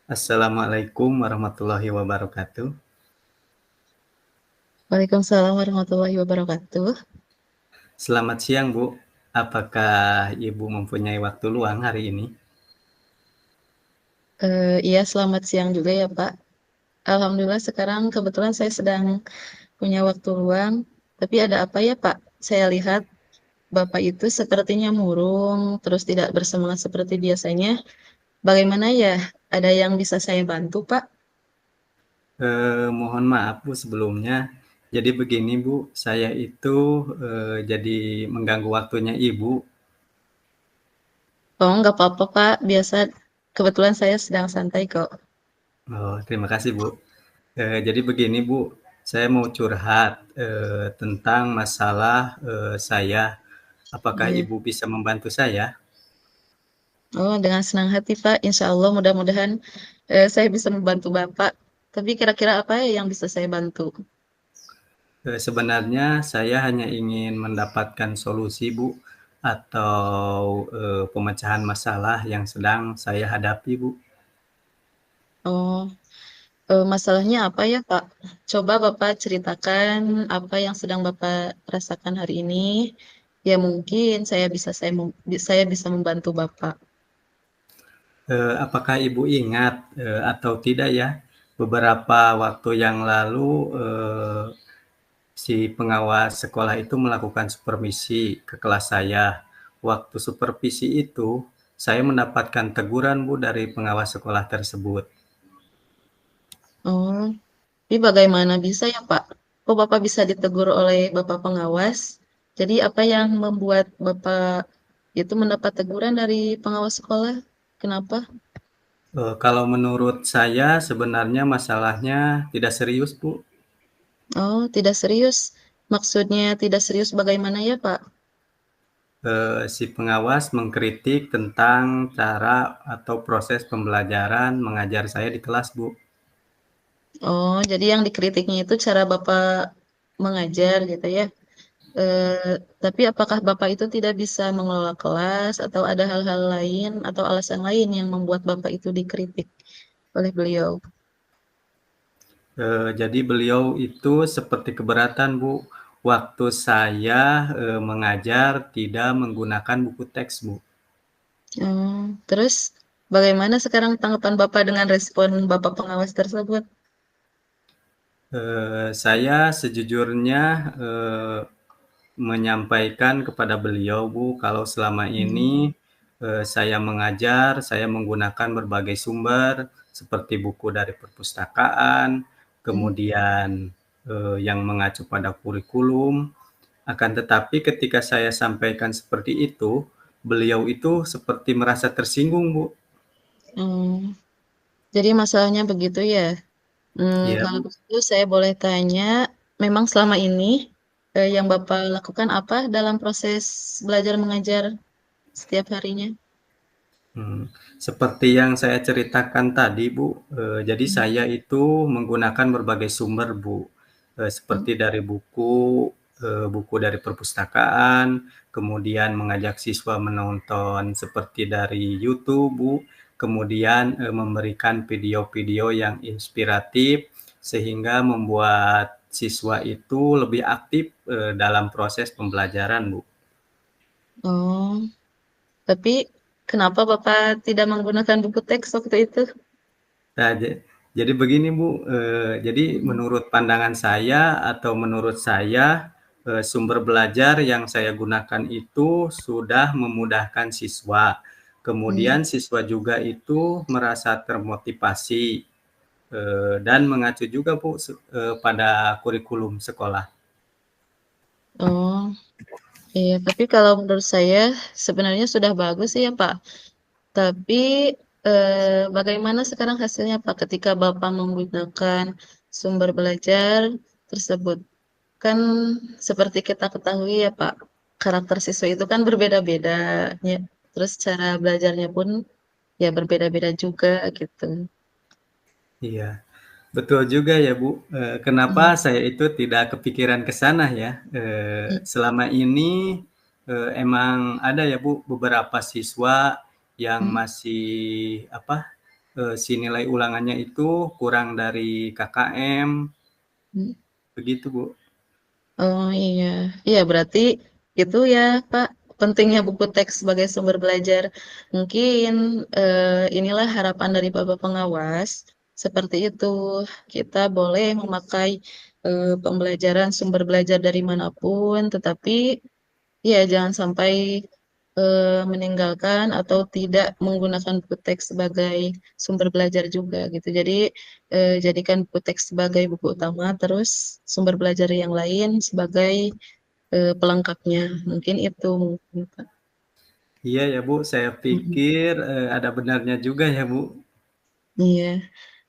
Assalamualaikum warahmatullahi wabarakatuh. Waalaikumsalam warahmatullahi wabarakatuh. Selamat siang, Bu. Apakah Ibu mempunyai waktu luang hari ini? Iya, selamat siang juga ya, Pak. Alhamdulillah sekarang kebetulan saya sedang punya waktu luang. Tapi ada apa ya, Pak? Saya lihat Bapak itu sepertinya murung, terus tidak bersemangat seperti biasanya. Bagaimana ya? Ada yang bisa saya bantu, Pak? Mohon maaf, Bu, sebelumnya. Jadi begini, Bu, saya itu jadi mengganggu waktunya Ibu. Oh, nggak apa-apa, Pak. Biasa, kebetulan saya sedang santai kok. Oh, terima kasih, Bu. Jadi begini, Bu, saya mau curhat tentang masalah saya. Apakah Iya. Ibu bisa membantu saya? Oh, dengan senang hati, Pak. Insya Allah mudah-mudahan saya bisa membantu Bapak. Tapi kira-kira apa ya yang bisa saya bantu? Sebenarnya saya hanya ingin mendapatkan solusi, Bu, atau pemecahan masalah yang sedang saya hadapi, Bu. Oh, masalahnya apa ya, Pak? Coba Bapak ceritakan apa yang sedang Bapak rasakan hari ini. Ya mungkin saya bisa membantu Bapak. Apakah Ibu ingat, atau tidak ya, beberapa waktu yang lalu, si pengawas sekolah itu melakukan supervisi ke kelas saya. Waktu supervisi itu, saya mendapatkan teguran, Bu, dari pengawas sekolah tersebut. Oh, tapi bagaimana bisa ya, Pak? Kok Bapak bisa ditegur oleh Bapak pengawas? Jadi apa yang membuat Bapak itu mendapat teguran dari pengawas sekolah? Kenapa? Kalau menurut saya sebenarnya masalahnya tidak serius, Bu. Oh, tidak serius. Maksudnya tidak serius bagaimana ya, Pak? Si pengawas mengkritik tentang cara atau proses pembelajaran mengajar saya di kelas, Bu. Oh, jadi yang dikritiknya itu cara Bapak mengajar gitu ya. Tapi apakah Bapak itu tidak bisa mengelola kelas atau ada hal-hal lain atau alasan lain yang membuat Bapak itu dikritik oleh beliau? Jadi beliau itu seperti keberatan, Bu, waktu saya, mengajar tidak menggunakan buku teks, Bu. Terus bagaimana sekarang tanggapan Bapak dengan respon Bapak pengawas tersebut? Saya sejujurnya, menyampaikan kepada beliau, Bu, kalau selama Hmm. ini, saya mengajar, saya menggunakan berbagai sumber seperti buku dari perpustakaan, Hmm. kemudian, yang mengacu pada kurikulum. Akan tetapi ketika saya sampaikan seperti itu, beliau itu seperti merasa tersinggung, Bu. Hmm. Jadi masalahnya begitu ya. Iya, Kalau Bu. begitu saya boleh tanya, memang selama ini yang Bapak lakukan apa dalam proses belajar mengajar setiap harinya? Seperti yang saya ceritakan tadi, Bu, jadi Hmm. saya itu menggunakan berbagai sumber, Bu, Hmm. seperti dari buku dari perpustakaan, kemudian mengajak siswa menonton seperti dari YouTube, Bu, kemudian, memberikan video-video yang inspiratif sehingga membuat siswa itu lebih aktif, dalam proses pembelajaran, Bu. Oh, tapi kenapa Bapak tidak menggunakan buku teks waktu itu? Nah, jadi begini, Bu, jadi Hmm. menurut pandangan saya atau menurut saya, sumber belajar yang saya gunakan itu sudah memudahkan siswa. Hmm. Kemudian siswa juga itu merasa termotivasi, dan mengacu juga, Bu, pada kurikulum sekolah. Oh, iya. Tapi kalau menurut saya sebenarnya sudah bagus sih ya Pak. Tapi bagaimana sekarang hasilnya Pak ketika Bapak menggunakan sumber belajar tersebut? Kan seperti kita ketahui ya Pak, karakter siswa itu kan berbeda-beda ya. Terus cara belajarnya pun ya berbeda-beda juga gitu. Iya. Betul juga ya, Bu. Kenapa Hmm. saya itu tidak kepikiran ke sana ya, selama ini, emang ada ya, Bu, beberapa siswa yang Hmm. masih apa, si nilai ulangannya itu kurang dari KKM, Hmm. begitu Bu. Oh iya, iya berarti itu ya Pak, pentingnya buku teks sebagai sumber belajar. Mungkin inilah harapan dari Bapak pengawas. Seperti itu, kita boleh memakai pembelajaran sumber belajar dari manapun, tetapi ya jangan sampai meninggalkan atau tidak menggunakan buku teks sebagai sumber belajar juga gitu. Jadi jadikan buku teks sebagai buku utama, terus sumber belajar yang lain sebagai pelengkapnya. Mungkin itu mungkin Pak. Iya ya Bu, saya Mm-mm. pikir ada benarnya juga ya Bu. Iya.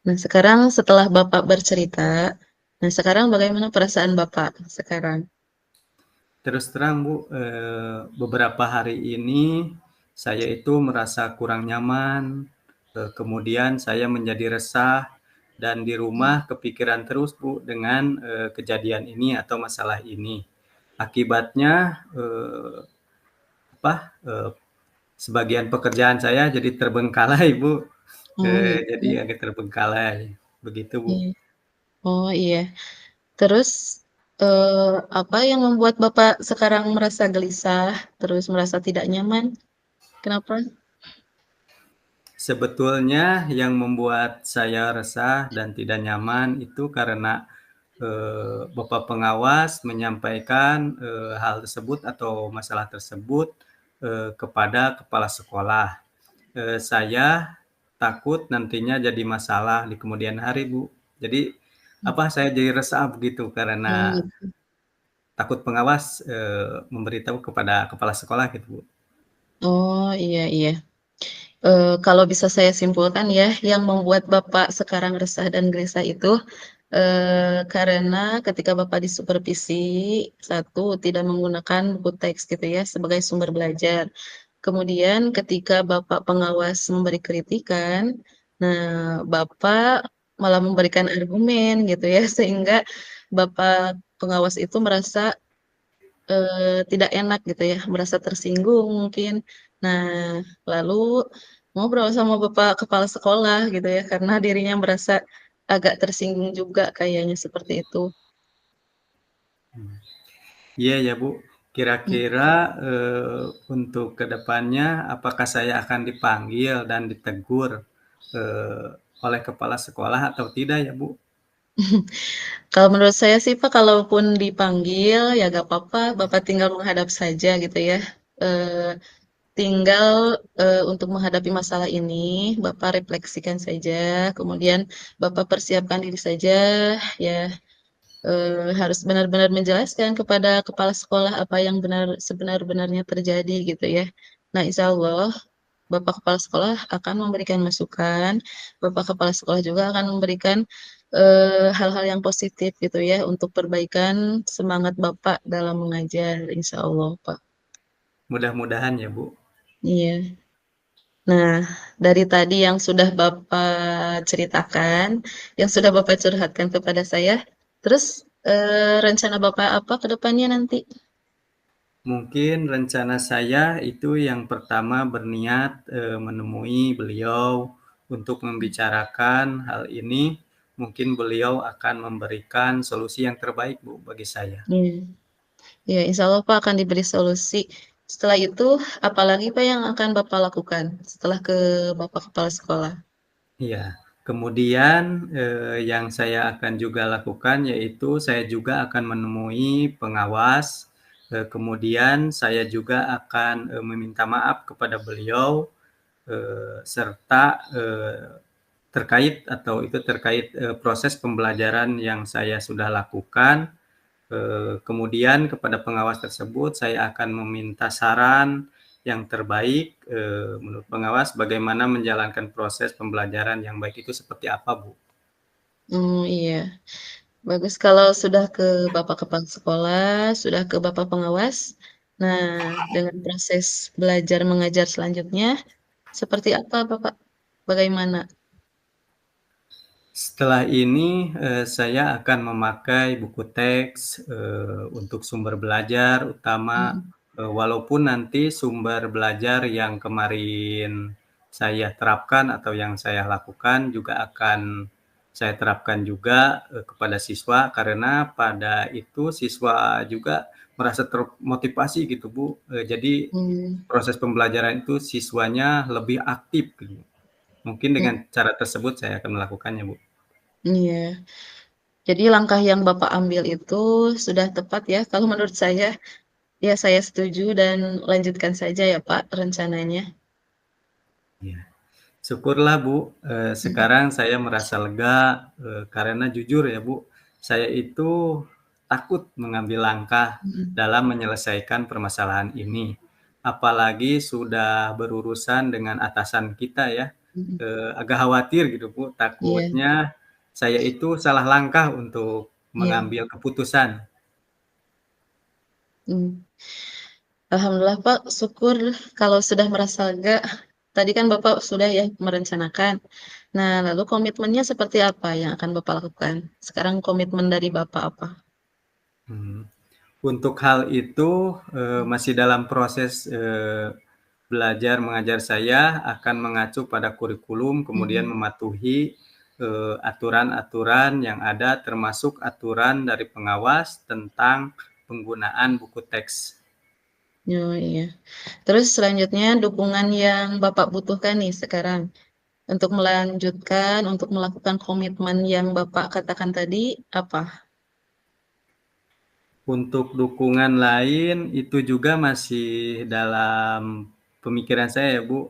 Nah sekarang setelah Bapak bercerita, nah sekarang bagaimana perasaan Bapak sekarang? Terus terang Bu, beberapa hari ini saya itu merasa kurang nyaman, kemudian saya menjadi resah dan di rumah kepikiran terus Bu dengan kejadian ini atau masalah ini. Akibatnya apa? Sebagian pekerjaan saya jadi terbengkalai Bu, Oh gitu. jadi agak terbengkalai, begitu Bu. Iya. Oh iya. Terus apa yang membuat Bapak sekarang merasa gelisah, terus merasa tidak nyaman? Kenapa? Sebetulnya yang membuat saya resah dan tidak nyaman itu karena Bapak pengawas menyampaikan hal tersebut atau masalah tersebut kepada kepala sekolah. Saya takut nantinya jadi masalah di kemudian hari, Bu. Jadi saya jadi resah begitu Oh karena gitu. takut pengawas memberitahu kepada kepala sekolah gitu, Bu. Oh iya iya. Kalau bisa saya simpulkan ya, yang membuat Bapak sekarang resah dan gelisah itu karena ketika Bapak disupervisi, satu tidak menggunakan buku teks gitu ya sebagai sumber belajar. Kemudian ketika Bapak pengawas memberi kritikan, nah Bapak malah memberikan argumen gitu ya, sehingga Bapak pengawas itu merasa tidak enak gitu ya, merasa tersinggung mungkin. Nah, lalu ngobrol sama Bapak kepala sekolah gitu ya, karena dirinya merasa agak tersinggung juga kayaknya seperti itu. Iya ya, Bu. Hmm. Kira-kira untuk kedepannya apakah saya akan dipanggil dan ditegur eh, oleh kepala sekolah atau tidak ya, Bu? Kalau menurut saya sih Pak, kalaupun dipanggil ya gak apa-apa, Bapak tinggal menghadap saja gitu ya. Eh, Tinggal untuk menghadapi masalah ini, Bapak refleksikan saja, kemudian Bapak persiapkan diri saja, ya harus benar-benar menjelaskan kepada kepala sekolah apa yang benar sebenar-benarnya terjadi gitu ya. Nah, insya Allah Bapak kepala sekolah akan memberikan masukan, Bapak kepala sekolah juga akan memberikan hal-hal yang positif gitu ya untuk perbaikan semangat Bapak dalam mengajar, insya Allah Pak. Mudah-mudahan ya, Bu. Iya. Nah, dari tadi yang sudah Bapak ceritakan, yang sudah Bapak curhatkan kepada saya, terus rencana Bapak apa ke depannya nanti? Mungkin rencana saya itu yang pertama berniat menemui beliau untuk membicarakan hal ini. Mungkin beliau akan memberikan solusi yang terbaik, Bu, bagi saya. Iya, ya, insya Allah Pak akan diberi solusi. Setelah itu, apalagi Pak yang akan Bapak lakukan setelah ke Bapak Kepala Sekolah? Iya, kemudian yang saya akan juga lakukan yaitu saya juga akan menemui pengawas, kemudian saya juga akan meminta maaf kepada beliau serta terkait proses pembelajaran yang saya sudah lakukan. Kemudian kepada pengawas tersebut saya akan meminta saran yang terbaik menurut pengawas bagaimana menjalankan proses pembelajaran yang baik itu seperti apa, Bu? Iya, bagus kalau sudah ke Bapak Kepala Sekolah, sudah ke Bapak Pengawas. Nah, dengan proses belajar mengajar selanjutnya, seperti apa Bapak? Bagaimana? Setelah ini saya akan memakai buku teks untuk sumber belajar utama Mhm. walaupun nanti sumber belajar yang kemarin saya terapkan atau yang saya lakukan juga akan saya terapkan juga, kepada siswa karena pada itu siswa juga merasa termotivasi gitu, Bu, jadi Mmm, proses pembelajaran itu siswanya lebih aktif gitu. Mungkin dengan mhm, cara tersebut saya akan melakukannya, Bu. iya. Jadi langkah yang Bapak ambil itu sudah tepat ya, kalau menurut saya. Ya, saya setuju dan lanjutkan saja ya, Pak, rencananya. Iya. Syukurlah Bu, Mhm, sekarang saya merasa lega, karena jujur ya Bu, saya itu takut mengambil langkah mhm, dalam menyelesaikan permasalahan ini. Apalagi sudah berurusan dengan atasan kita ya, mhm, agak khawatir gitu Bu, iya, takutnya saya itu salah langkah untuk iya, mengambil keputusan. mmm. Alhamdulillah, Pak, syukur kalau sudah merasa lega. Tadi kan Bapak sudah ya merencanakan. Nah, lalu komitmennya seperti apa yang akan Bapak lakukan? Sekarang komitmen dari Bapak apa? Mhm. Untuk hal itu, masih dalam proses, belajar mengajar saya akan mengacu pada kurikulum, kemudian Mhm, mematuhi, aturan-aturan yang ada termasuk aturan dari pengawas tentang penggunaan buku teks. oh, iya. Terus selanjutnya dukungan yang Bapak butuhkan nih sekarang untuk melanjutkan, untuk melakukan komitmen yang Bapak katakan tadi apa? Untuk dukungan lain itu juga masih dalam pemikiran saya ya, Bu,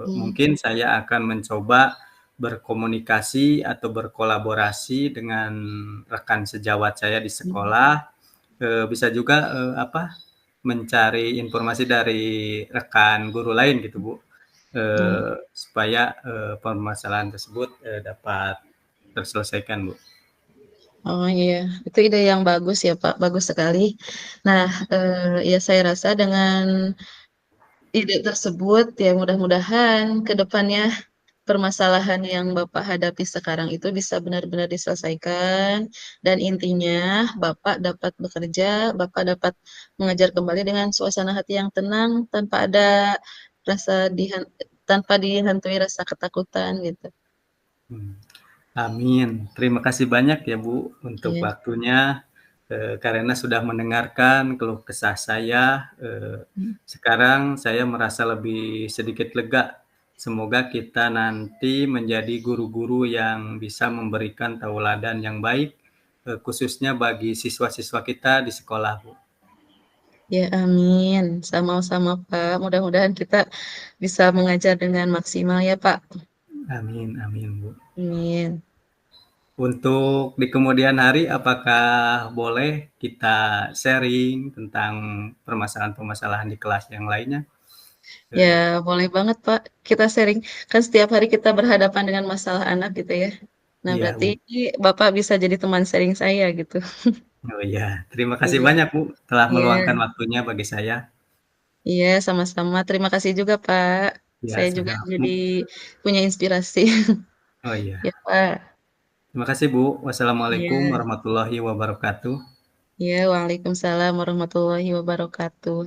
Mmm, mungkin saya akan mencoba berkomunikasi atau berkolaborasi dengan rekan sejawat saya di mhm, sekolah, bisa juga, mencari informasi dari rekan guru lain gitu, Bu, iya. supaya, permasalahan tersebut, dapat terselesaikan, Bu. Oh, iya, itu ide yang bagus ya, Pak, bagus sekali. Nah, ya saya rasa dengan ide tersebut ya mudah-mudahan ke depannya permasalahan yang Bapak hadapi sekarang itu bisa benar-benar diselesaikan dan intinya Bapak dapat bekerja, Bapak dapat mengajar kembali dengan suasana hati yang tenang tanpa ada rasa tanpa dihantui rasa ketakutan gitu. Hmm. Amin. Terima kasih banyak ya Bu untuk Iya, waktunya, karena sudah mendengarkan keluh kesah saya, mhm, sekarang saya merasa lebih sedikit lega. Semoga kita nanti menjadi guru-guru yang bisa memberikan tauladan yang baik, khususnya bagi siswa-siswa kita di sekolah, Bu. ya amin, sama-sama Pak, mudah-mudahan kita bisa mengajar dengan maksimal ya Pak. Amin amin, Bu. Amin. Untuk di kemudian hari apakah boleh kita sharing tentang permasalahan-permasalahan di kelas yang lainnya? Ya, Eee, boleh banget, Pak. Kita sharing. Kan setiap hari kita berhadapan dengan masalah anak gitu ya. Nah, iya, berarti Bu. Bapak bisa jadi teman sharing saya gitu. Oh, iya. Terima kasih Iya. banyak, Bu, telah meluangkan Iya, waktunya bagi saya. iya, sama-sama. Terima kasih juga, Pak. Ya, Saya juga sama jadi punya inspirasi. oh, iya. Ya, Pak. Terima kasih, Bu. Wassalamualaikum Iya. warahmatullahi wabarakatuh. Iya, waalaikumsalam warahmatullahi wabarakatuh.